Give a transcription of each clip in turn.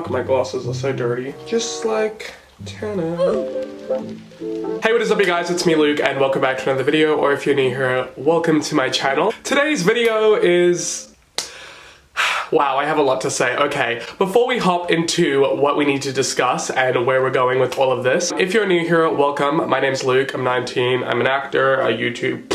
Fuck, my glasses are so dirty. Just like Tana. Hey, what is up you guys? It's me, Luke, and welcome back to another video, or if you're new here, welcome to my channel. Today's video is... Wow, I have a lot to say. Okay, before we hop into what we need to discuss and where we're going with all of this, if you're new here, welcome. My name's Luke, I'm 19, I'm an actor, a YouTube...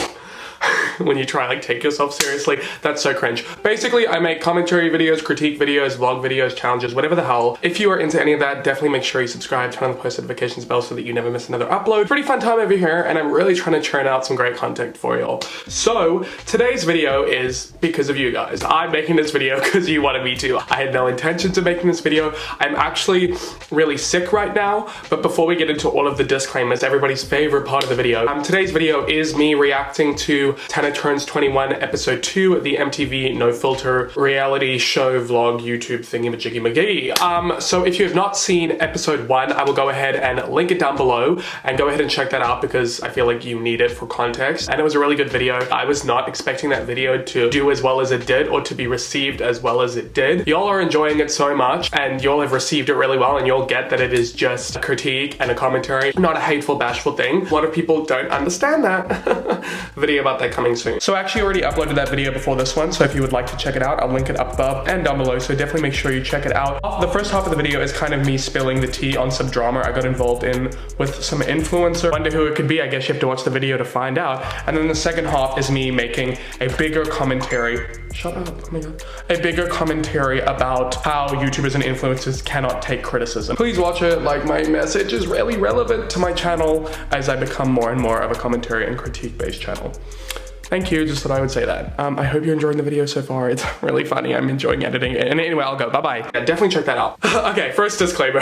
when you try like take yourself seriously, that's so cringe. Basically, I make commentary videos, critique videos, vlog videos, challenges, whatever the hell. If you are into any of that, definitely make sure you subscribe, turn on the post notifications bell so that you never miss another upload. Pretty fun time over here, and I'm really trying to churn out some great content for y'all. So today's video is because of you guys. I'm making this video because you wanted me to. I had no intentions of making this video. I'm actually really sick right now, but before we get into all of the disclaimers, everybody's favorite part of the video, today's video is me reacting to Tana Turns 21 episode 2, the MTV No Filter reality show vlog YouTube thingy-majiggy-magiggy. So if you have not seen episode 1, I will go ahead and link it down below and go ahead and check that out because I feel like you need it for context. And it was a really good video. I was not expecting that video to do as well as it did or to be received as well as it did. Y'all are enjoying it so much and y'all have received it really well, and you'll get that it is just a critique and a commentary, not a hateful, bashful thing. A lot of people don't understand that. Video about that coming soon. So I actually already uploaded that video before this one, so if you would like to check it out, I'll link it up above and down below, so definitely make sure you check it out. The first half of the video is kind of me spilling the tea on some drama I got involved in with some influencer. Wonder who it could be, I guess you have to watch the video to find out. And then the second half is me making a bigger commentary. Shut up, oh my god. A bigger commentary about how YouTubers and influencers cannot take criticism. Please watch it, like my message is really relevant to my channel as I become more and more of a commentary and critique based channel. Thank you, just thought I would say that. I hope you're enjoying the video so far. It's really funny, I'm enjoying editing it. And anyway, I'll go, bye-bye. Yeah, definitely check that out. Okay, first disclaimer.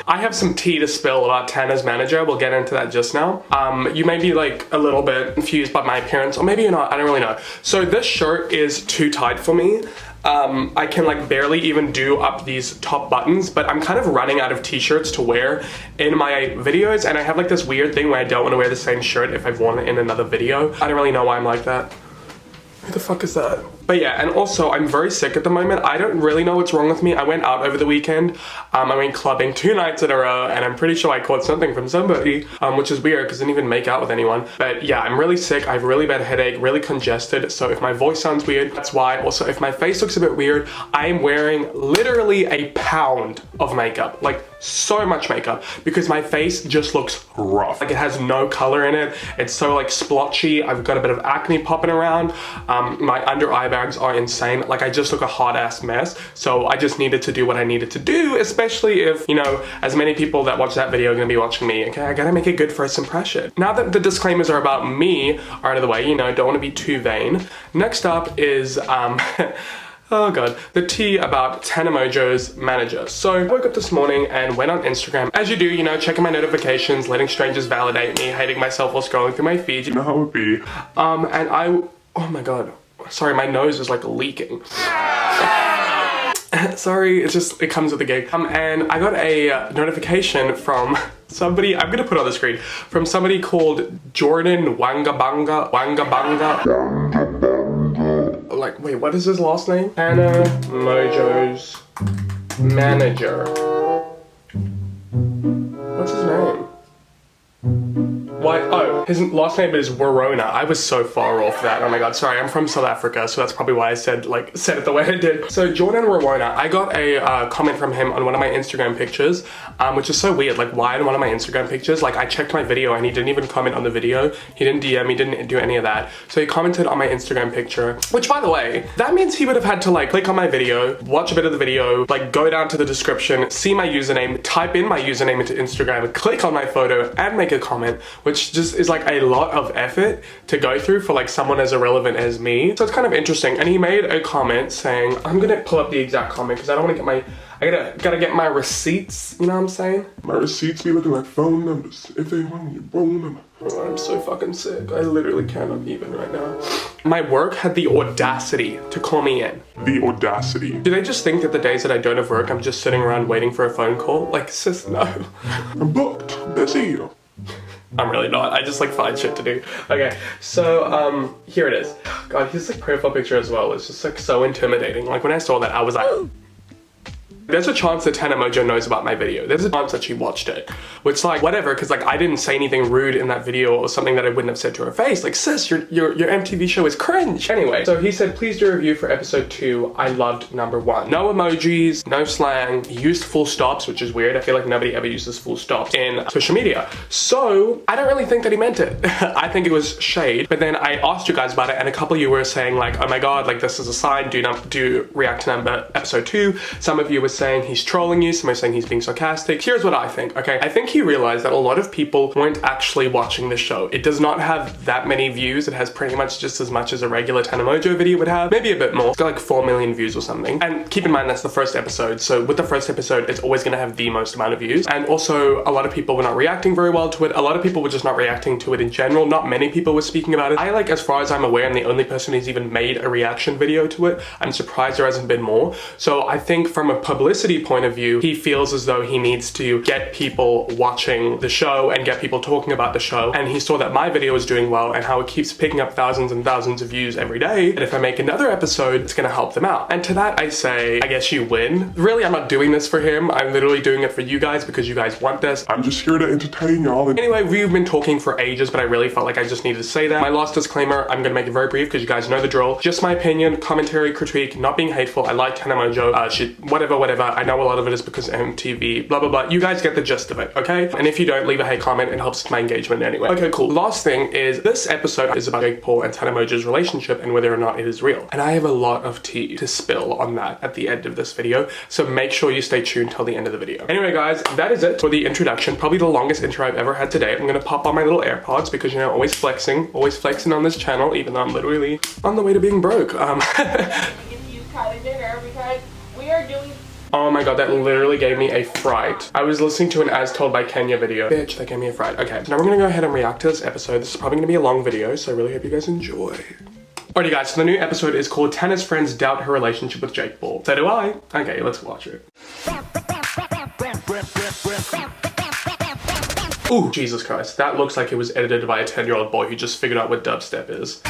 I have some tea to spill about Tana's manager. We'll get into that just now. You may be like a little bit confused by my appearance, or maybe you're not, I don't really know. So this shirt is too tight for me. I can like barely even do up these top buttons, but I'm kind of running out of t-shirts to wear in my videos, and I have like this weird thing where I don't want to wear the same shirt if I've worn it in another video. I don't really know why I'm like that. Who the fuck is that? But yeah, and also I'm very sick at the moment. I don't really know what's wrong with me. I went out over the weekend. I went clubbing 2 nights in a row, and I'm pretty sure I caught something from somebody, which is weird because I didn't even make out with anyone. But yeah, I'm really sick. I have a really bad headache, really congested. So if my voice sounds weird, that's why. Also, if my face looks a bit weird, I am wearing literally a pound of makeup. Like so much makeup because my face just looks rough. Like it has no color in it. It's so like splotchy. I've got a bit of acne popping around. My under eye bags are insane. Like I just look a hot ass mess. So I just needed to do what I needed to do, especially if, you know, as many people that watch that video are gonna be watching me. Okay, I gotta make a good first impression. Now that the disclaimers are about me are out of the way, you know, don't wanna be too vain. Next up is, oh god, the tea about Tana Mongeau's manager. So I woke up this morning and went on Instagram. As you do, you know, checking my notifications, letting strangers validate me, hating myself while scrolling through my feed. You know how it be. And oh my god. Sorry, my nose is like leaking. Sorry, it comes with the gig. And I got a notification from somebody, I'm gonna put it on the screen, from somebody called Jordan Wangabanga. Like, wait, what is his last name? Tana Mongeau's manager. What's his name? What? Oh, his last name is Warona. I was so far off that. Oh my god, sorry, I'm from South Africa, so that's probably why I said it the way I did. So Jordan Warona, I got a comment from him on one of my Instagram pictures, which is so weird. Like, why in one of my Instagram pictures? Like, I checked my video and he didn't even comment on the video. He didn't DM, he didn't do any of that. So he commented on my Instagram picture, which by the way, that means he would have had to like click on my video, watch a bit of the video, like go down to the description, see my username, type in my username into Instagram, click on my photo and make a comment, which just is like a lot of effort to go through for like someone as irrelevant as me. So it's kind of interesting. And he made a comment saying, I'm gonna pull up the exact comment because I don't want to get my, I gotta get my receipts, you know what I'm saying? My receipts be looking like phone numbers if they want your phone number. Oh, I'm so fucking sick. I literally cannot even right now. My work had the audacity to call me in. The audacity. Do they just think that the days that I don't have work, I'm just sitting around waiting for a phone call? Like, sis, no. I'm booked. Busy. I'm really not. I just like find shit to do. Okay, so here it is. God, his like profile picture as well is just like so intimidating. Like when I saw that, I was like, There's a chance that Tana Mongeau knows about my video. There's a chance that she watched it. Which, like, whatever, because like I didn't say anything rude in that video or something that I wouldn't have said to her face. Like, sis, your MTV show is cringe. Anyway, so he said, please do a review for episode 2. I loved number 1. No emojis, no slang. He used full stops, which is weird. I feel like nobody ever uses full stops in social media. So I don't really think that he meant it. I think it was shade. But then I asked you guys about it, and a couple of you were saying like, oh my god, like this is a sign. Do react to episode 2. Some of you were saying he's trolling you. Some are saying he's being sarcastic. Here's what I think, okay? I think he realized that a lot of people weren't actually watching the show. It does not have that many views. It has pretty much just as much as a regular Tana Mongeau video would have. Maybe a bit more. It's got like 4 million views or something. And keep in mind, that's the first episode. So with the first episode, it's always gonna have the most amount of views. And also, a lot of people were not reacting very well to it. A lot of people were just not reacting to it in general. Not many people were speaking about it. I, like, as far as I'm aware, I'm the only person who's even made a reaction video to it. I'm surprised there hasn't been more. So I think from a publicity point of view, he feels as though he needs to get people watching the show and get people talking about the show. And he saw that my video is doing well and how it keeps picking up thousands and thousands of views every day. And if I make another episode, it's gonna help them out. And to that I say, I guess you win. Really, I'm not doing this for him. I'm literally doing it for you guys because you guys want this. I'm just here to entertain y'all. Anyway, we've been talking for ages, but I really felt like I just needed to say that. My last disclaimer, I'm gonna make it very brief because you guys know the drill. Just my opinion, commentary, critique, not being hateful. I like Tana Mongeau. Whatever. I know a lot of it is because MTV, blah, blah, blah. You guys get the gist of it, okay? And if you don't, leave a hate comment. It helps with my engagement anyway. Okay, cool. Last thing is, this episode is about Jake Paul and Tana Mongeau's relationship and whether or not it is real. And I have a lot of tea to spill on that at the end of this video, so make sure you stay tuned till the end of the video. Anyway, guys, that is it for the introduction. Probably the longest intro I've ever had today. I'm gonna pop on my little AirPods because, you know, always flexing on this channel, even though I'm literally on the way to being broke. You kind of dinner because we are doing. Oh my god, that literally gave me a fright. I was listening to an As Told by Kenya video. Bitch, that gave me a fright. Okay, so now we're gonna go ahead and react to this episode. This is probably gonna be a long video, so I really hope you guys enjoy. Alrighty guys, so the new episode is called Tana's Friends Doubt Her Relationship with Jake Paul. So do I. Okay, let's watch it. Ooh, Jesus Christ. That looks like it was edited by a 10-year-old boy who just figured out what dubstep is.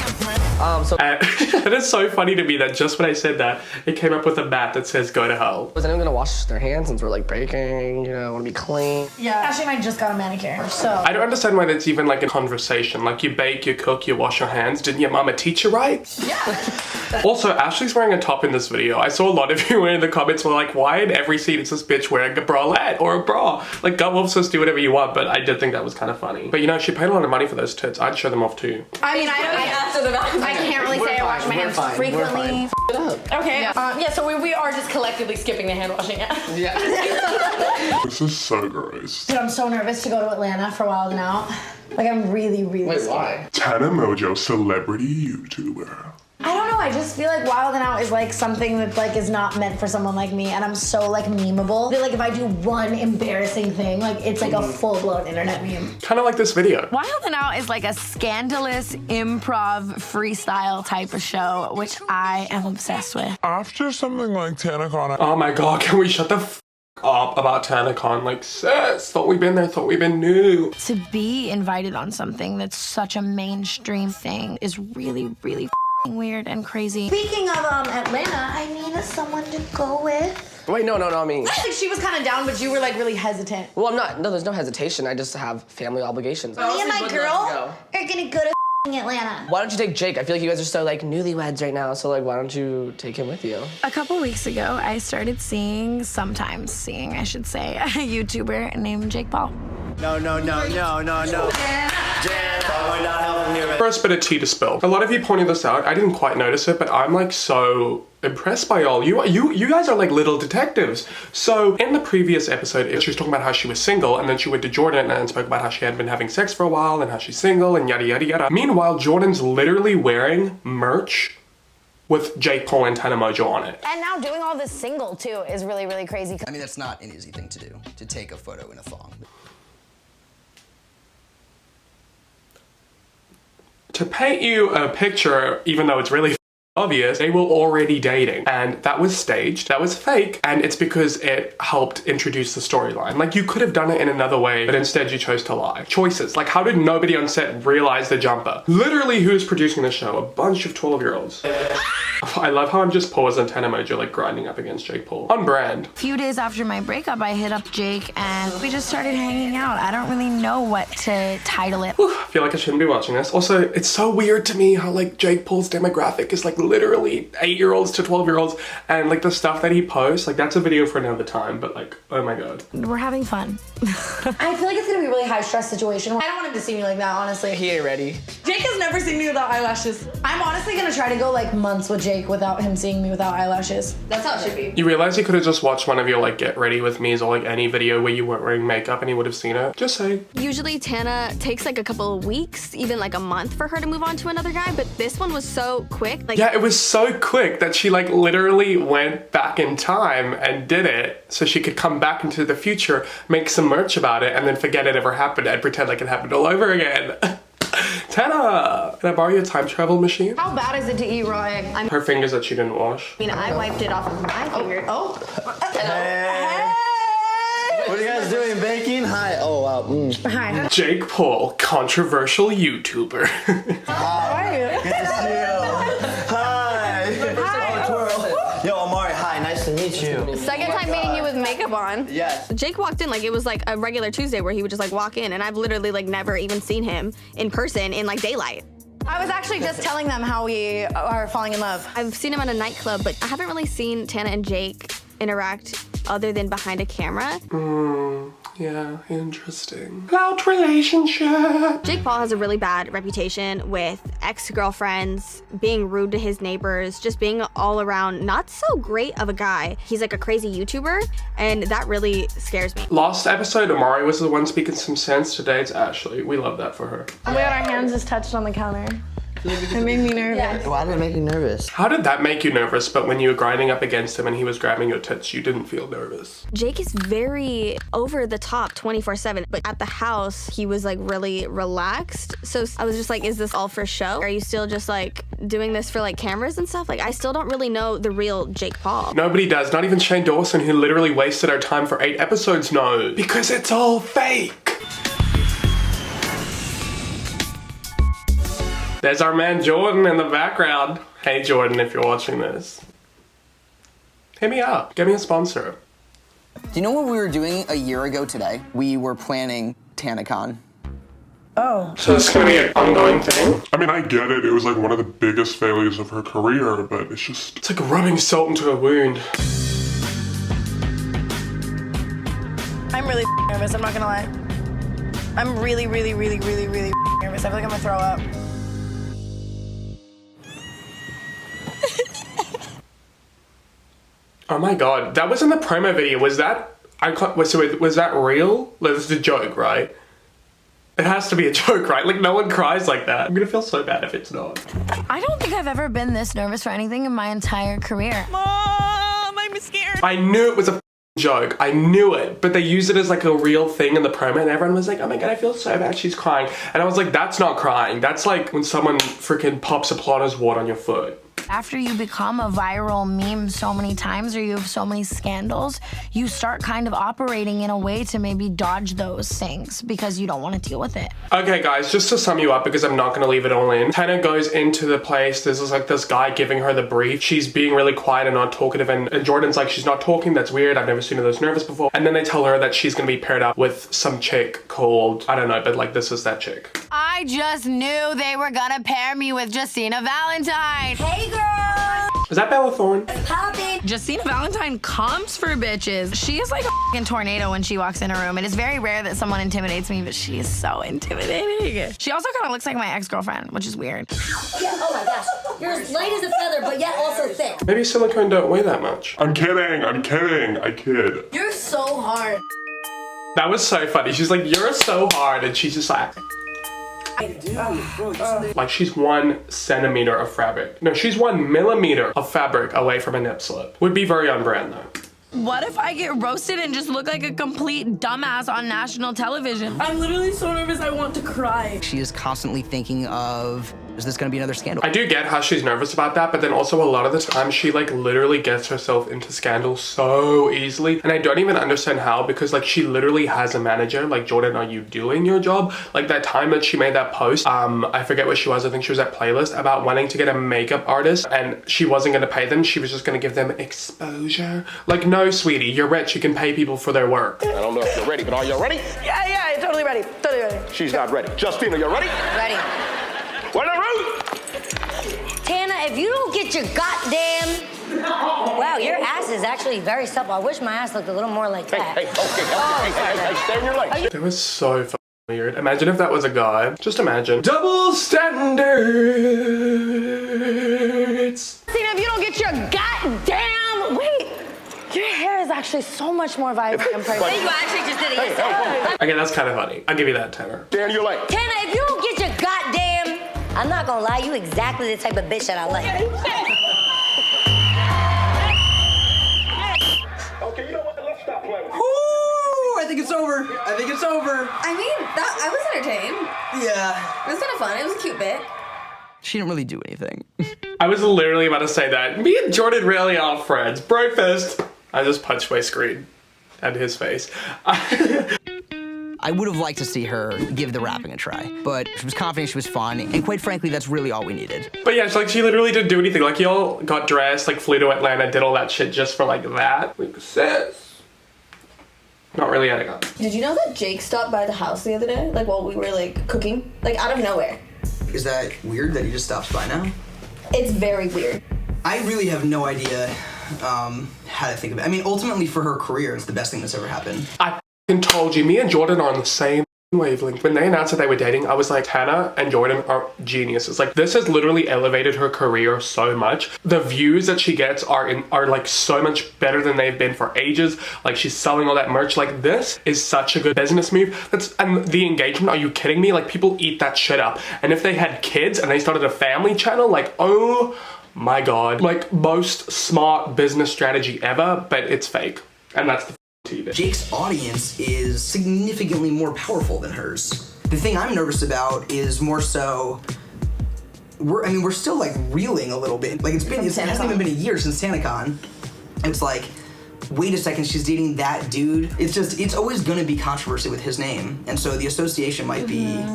It is so funny to me that just when I said that, it came up with a bat that says go to hell. Was anyone gonna wash their hands since we're like baking, you know, wanna be clean? Yeah, Ashley and I just got a manicure, so. I don't understand why that's even like a conversation. Like, you bake, you cook, you wash your hands. Didn't your mama teach you right? Yeah. Also, Ashley's wearing a top in this video. I saw a lot of you in the comments were like, why in every scene is this bitch wearing a bralette or a bra? Like, go off, sis, do whatever you want, but I did think that was kind of funny. But you know, she paid a lot of money for those tits. I'd show them off too. I mean, I can't really say I wash my hands frequently. Okay. Yeah. So we are just collectively skipping the hand washing. Yeah. This is so gross. Dude, I'm so nervous to go to Atlanta for Wild 'N Out. Like, I'm really Wait, why? Tana Mongeau, celebrity YouTuber. I don't know, I just feel like Wild 'N Out is like something that like is not meant for someone like me, and I'm so like memeable. I feel like if I do one embarrassing thing, like it's like a full-blown internet meme. Kind of like this video. Wild 'N Out is like a scandalous improv freestyle type of show, which I am obsessed with. After something like TanaCon, Oh my god, can we shut the f up about TanaCon? Like, sis, thought we'd been there, thought we'd been new. To be invited on something that's such a mainstream thing is really, really weird and crazy. Speaking of Atlanta, I need someone to go with. Wait, no, me. Like, she was kind of down, but you were like really hesitant. Well, I'm not, no, there's no hesitation. I just have family obligations. Me and my girl are gonna go to Atlanta. Why don't you take Jake? I feel like you guys are so like newlyweds right now, so like why don't you take him with you? A couple weeks ago, I started sometimes seeing, I should say, a YouTuber named Jake Paul. No. First bit of tea to spill. A lot of you pointed this out. I didn't quite notice it, but I'm like so impressed by y'all. You guys are like little detectives. So in the previous episode, she was talking about how she was single, and then she went to Jordan and spoke about how she had been having sex for a while and how she's single and yada yada yada. Meanwhile, Jordan's literally wearing merch with Jake Paul and Tana Mongeau on it. And now doing all this single too is really, really crazy. I mean, that's not an easy thing to do, to take a photo in a thong. To paint you a picture, even though it's really obvious they were already dating, and that was staged, that was fake, and it's because it helped introduce the storyline. Like, you could have done it in another way, but instead you chose to lie. Choices. Like, how did nobody on set realize the jumper? Literally, who's producing the show? A bunch of 12-year-olds. I love how I'm just pausing Tana Mongeau like grinding up against Jake Paul. On brand. A few days after my breakup, I hit up Jake and we just started hanging out. I don't really know what to title it. Whew, I feel like I shouldn't be watching this. Also, it's so weird to me how like Jake Paul's demographic is like literally 8-year-olds to 12-year-olds, and like the stuff that he posts, like that's a video for another time, but like, oh my god. We're having fun. I feel like it's gonna be a really high stress situation. I don't want him to see me like that, honestly. He ain't ready. Jake has never seen me without eyelashes. I'm honestly gonna try to go like months with Jake without him seeing me without eyelashes. That's how it should be. You realize you could have just watched one of your like get ready with me's or like any video where you weren't wearing makeup and he would have seen it. Just saying. Usually Tana takes like a couple of weeks, even like a month for her to move on to another guy, but this one was so quick. Like, yeah, it was so quick that she like literally went back in time and did it so she could come back into the future, make some merch about it, and then forget it ever happened and pretend like it happened all over again. Tana, can I borrow your time travel machine? How bad is it to eat raw egg? Her fingers that she didn't wash. I mean, I wiped it off of my finger. Hey. What are you guys doing? Baking? Hi. Oh, wow. Hi. Jake Paul, controversial YouTuber. How are you? Good to see you. Hi. Hi. Yo, Amari, hi. Nice to meet you. Second time meeting you with makeup on. Yes. Jake walked in like it was like a regular Tuesday where he would just like walk in, and I've literally like never even seen him in person in like daylight. I was actually just telling them how we are falling in love. I've seen him at a nightclub, but I haven't really seen Tana and Jake interact other than behind a camera. Yeah, interesting. Clout relationship. Jake Paul has a really bad reputation with ex-girlfriends, being rude to his neighbors, just being all around not so great of a guy. He's like a crazy YouTuber, and that really scares me. Last episode, Amari was the one speaking some sense. Today it's Ashley. We love that for her. Oh my god, our hands just touched on the counter. It made me nervous. Why did it make you nervous? How did that make you nervous, but when you were grinding up against him and he was grabbing your tits, you didn't feel nervous? Jake is very over the top 24/7, but at the house, he was like really relaxed. So I was just like, is this all for show? Are you still just like doing this for like cameras and stuff? Like, I still don't really know the real Jake Paul. Nobody does, not even Shane Dawson, who literally wasted our time for 8 episodes, knows. Because it's all fake. There's our man Jordan in the background. Hey Jordan, if you're watching this, hit me up, get me a sponsor. Do you know what we were doing a year ago today? We were planning TanaCon. Oh. So it's gonna be an ongoing thing? I mean, I get it. It was like one of the biggest failures of her career, but it's just... It's like rubbing salt into a wound. I'm really nervous, I'm not gonna lie. I'm really nervous. I feel like I'm gonna throw up. Oh my god, that was in the promo video. Was that, was that real? Like, this is a joke, right? It has to be a joke, right? Like, no one cries like that. I'm gonna feel so bad if it's not. I don't think I've ever been this nervous for anything in my entire career. Mom, I'm scared. I knew it was a joke. I knew it, but they used it as like a real thing in the promo, and everyone was like, oh my god, I feel so bad, she's crying. And I was like, that's not crying. That's like when someone freaking pops a Plotter's wart on your foot. After you become a viral meme so many times or you have so many scandals, you start kind of operating in a way to maybe dodge those things because you don't want to deal with it. Okay guys, just to sum you up, because I'm not gonna leave it all in. Tana goes into the place, there's like this guy giving her the brief. She's being really quiet and not talkative, and Jordan's like, she's not talking, that's weird, I've never seen her this nervous before. And then they tell her that she's gonna be paired up with some chick called, I don't know, but like this is that chick. I just knew they were gonna pair me with Justina Valentine. Hey, girl. Is that Bella Thorne? Poppy. Justina Valentine comes for bitches. She is like a f***ing tornado when she walks in a room. It is very rare that someone intimidates me, but she is so intimidating. She also kind of looks like my ex-girlfriend, which is weird. Yeah, oh my gosh. You're as light as a feather, but yet also thick. Maybe silicone don't weigh that much. I'm kidding, I kid. You're so hard. That was so funny. She's like, you're so hard, and she's just like... Like she's 1 centimeter of fabric. No, she's 1 millimeter of fabric away from a nip slip. Would be very on brand though. What if I get roasted and just look like a complete dumbass on national television? I'm literally so nervous I want to cry. She is constantly thinking of Is this gonna be another scandal? I do get how she's nervous about that, but then also a lot of the time she like literally gets herself into scandals so easily. And I don't even understand how, because like she literally has a manager. Like, Jordan, are you doing your job? Like that time that she made that post, I forget what she was, I think she was at Playlist, about wanting to get a makeup artist and she wasn't gonna pay them, she was just gonna give them exposure. Like, no, sweetie, you're rich, you can pay people for their work. I don't know if you're ready, but are you ready? Yeah, totally ready. Totally ready. She's not ready. Justina, you ready? Ready. What the root? Tana, if you don't get your goddamn... Wow, your ass is actually very supple. I wish my ass looked a little more like that. Hey, stay on your legs. That was so fucking weird. Imagine if that was a guy. Just imagine. Double standards. Tina, if you don't get your goddamn... Wait, your hair is actually so much more vibrant and perfect. You actually just did it yourself. Okay, that's kind of funny. I'll give you that, Tanner. Stay on your legs. Tana, if you don't get your goddamn... I'm not gonna lie, you exactly the type of bitch that I like. Okay, you know what? Let's stop playing with you. Ooh, I think it's over. I think it's over. I mean, I was entertained. Yeah. It was kind of fun. It was a cute bit. She didn't really do anything. I was literally about to say that. Me and Jordan really are friends. Bro fist. I just punched my screen at his face. I would have liked to see her give the rapping a try, but she was confident, she was fun, and quite frankly, that's really all we needed. But yeah, it's like she literally didn't do anything. Like, y'all got dressed, like flew to Atlanta, did all that shit just for like that. Like, sis. Not really adding up. Did you know that Jake stopped by the house the other day? Like while we were like cooking? Like out of nowhere. Is that weird that he just stops by now? It's very weird. I really have no idea how to think of it. I mean, ultimately for her career, it's the best thing that's ever happened. I f***ing told you, me and Jordan are on the same wavelength. When they announced that they were dating, I was like, Tana and Jordan are geniuses. Like, this has literally elevated her career so much. The views that she gets are like so much better than they've been for ages. Like, she's selling all that merch. Like, this is such a good business move. And the engagement, are you kidding me? Like, people eat that shit up. And if they had kids and they started a family channel, like, oh my God. Like, most smart business strategy ever, but it's fake. And that's the TV. Jake's audience is significantly more powerful than hers. The thing I'm nervous about is more so, we're still like reeling a little bit. Like it hasn't even been a year since TanaCon. It's like, wait a second, she's dating that dude. It's always gonna be controversy with his name. And so the association might be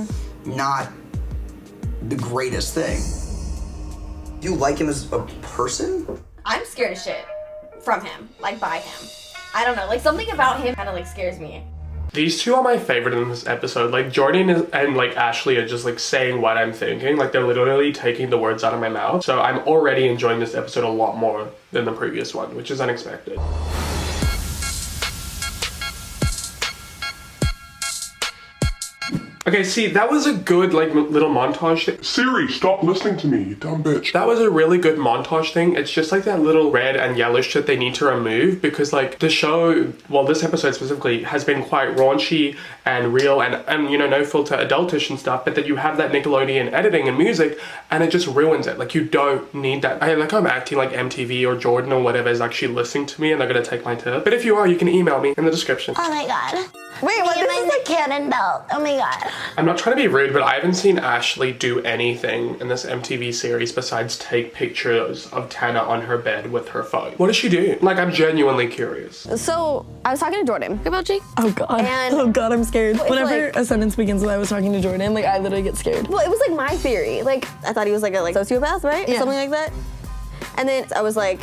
not the greatest thing. Do you like him as a person? I'm scared of shit from him, like by him. I don't know, like something about him kind of like scares me. These two are my favorite in this episode. Like, Jordan and like Ashley are just like saying what I'm thinking. Like, they're literally taking the words out of my mouth. So I'm already enjoying this episode a lot more than the previous one, which is unexpected. Okay, see, that was a good, like, little montage thing. Siri, stop listening to me, you dumb bitch. That was a really good montage thing. It's just like that little red and yellow shit they need to remove because, like, the show, well, this episode specifically, has been quite raunchy and real and you know, no filter adultish and stuff, but that you have that Nickelodeon editing and music and it just ruins it. Like, you don't need that. I'm acting like MTV or Jordan or whatever is actually listening to me and they're gonna take my tip. But if you are, you can email me in the description. Oh my God. Wait, what? This is like cannon belt. Oh my God. I'm not trying to be rude, but I haven't seen Ashley do anything in this MTV series besides take pictures of Tana on her bed with her phone. What does she do? Like, I'm genuinely curious. So I was talking to Jordan about Jake. Oh God. And oh God, I'm scared. Whenever like, a sentence begins with I was talking to Jordan, like I literally get scared. Well, it was like my theory. Like I thought he was like a sociopath, right? Yeah. Something like that. And then I was like,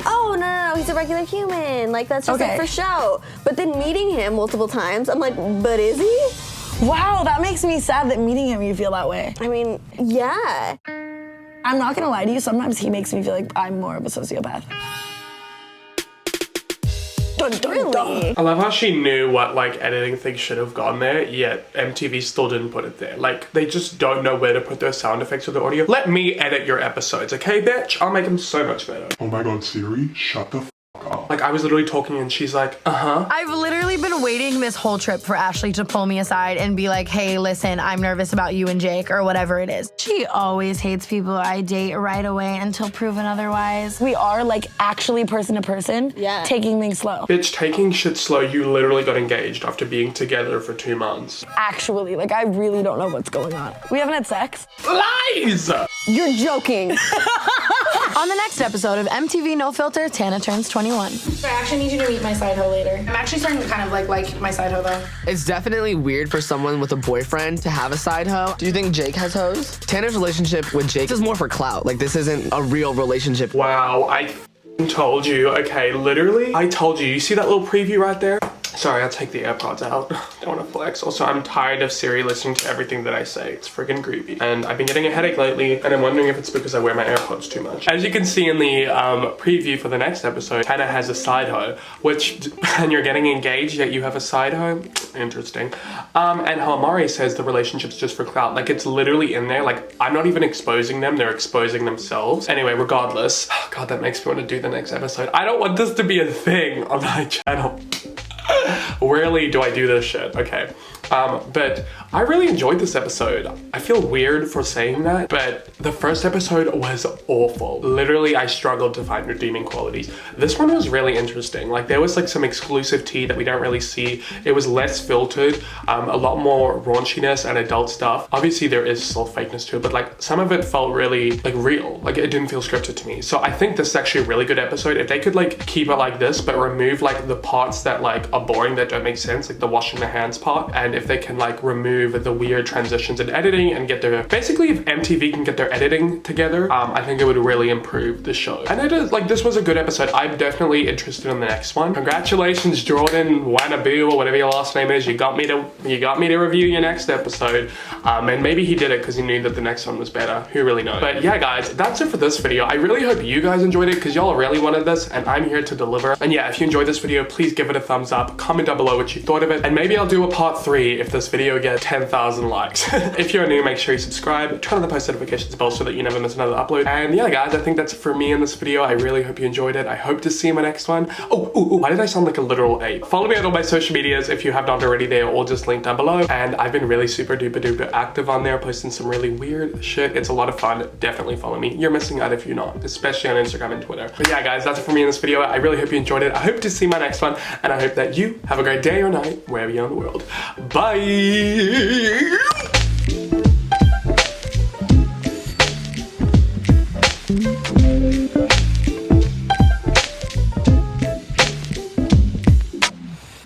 oh, no, he's a regular human. Like, that's just like for show. But then meeting him multiple times, I'm like, but is he? Wow, that makes me sad that meeting him you feel that way. I mean, yeah. I'm not gonna lie to you, sometimes he makes me feel like I'm more of a sociopath. Dun, dun, Really? dun. I love how she knew what, like, editing things should have gone there, yet MTV still didn't put it there. Like, they just don't know where to put their sound effects or the audio. Let me edit your episodes, okay, bitch? I'll make them so much better. Oh my God, Siri, shut the f up. Like, I was literally talking and she's like, uh-huh. I've literally been waiting this whole trip for Ashley to pull me aside and be like, hey, listen, I'm nervous about you and Jake or whatever it is. She always hates people I date right away until proven otherwise. We are like actually person to person, taking things slow. Bitch, taking shit slow, you literally got engaged after being together for 2 months. Actually, like I really don't know what's going on. We haven't had sex. Lies! You're joking. On the next episode of MTV No Filter, Tana turns 21. I actually need you to meet my side hoe later. I'm actually starting to kind of like my side hoe though. It's definitely weird for someone with a boyfriend to have a side hoe. Do you think Jake has hoes? Tana's relationship with Jake is more for clout. Like, this isn't a real relationship. Wow, I told you. Okay, literally, I told you. You see that little preview right there? Sorry, I'll take the AirPods out. Don't want to flex. Also, I'm tired of Siri listening to everything that I say. It's freaking creepy. And I've been getting a headache lately, and I'm wondering if it's because I wear my AirPods too much. As you can see in the preview for the next episode, Tana has a side hoe, which, and you're getting engaged, yet you have a side hoe? Interesting. And how Amari says the relationship's just for clout. Like, it's literally in there. Like, I'm not even exposing them. They're exposing themselves. Anyway, regardless. Oh, God, that makes me want to do the next episode. I don't want this to be a thing on my channel. Rarely do I do this shit, okay. But I really enjoyed this episode. I feel weird for saying that, but the first episode was awful. Literally, I struggled to find redeeming qualities. This one was really interesting. Like, there was like some exclusive tea that we don't really see. It was less filtered, a lot more raunchiness and adult stuff. Obviously, there is still fakeness to it, but like some of it felt really like real. Like, it didn't feel scripted to me. So I think this is actually a really good episode. If they could like keep it like this, but remove like the parts that like are boring, that don't make sense, like the washing the hands part, and if they can like remove the weird transitions in editing and get their, basically if MTV can get their editing together, I think it would really improve the show. And it is like, this was a good episode. I'm definitely interested in the next one. Congratulations, Jordan Wannabu, or whatever your last name is. You got me to review your next episode. And maybe he did it because he knew that the next one was better. Who really knows? But yeah, guys, that's it for this video. I really hope you guys enjoyed it because y'all really wanted this, and I'm here to deliver. And yeah, if you enjoyed this video, please give it a thumbs up. Comment down below what you thought of it, and maybe I'll do a part 3 if this video gets 10,000 likes. If you're new, make sure you subscribe, turn on the post notifications bell so that you never miss another upload. And yeah, guys, I think that's it for me in this video. I really hope you enjoyed it. I hope to see you in my next one. Oh, why did I sound like a literal ape? Follow me on all my social medias if you have not already. They are all just linked down below, and I've been really super duper duper active on there, posting some really weird shit. It's a lot of fun. Definitely follow me. You're missing out if you're not, especially on Instagram and Twitter. But yeah, guys, that's it for me in this video. I really hope you enjoyed it. I hope to see my next one, and I hope that you have a great day or night wherever you're in the world. Bye.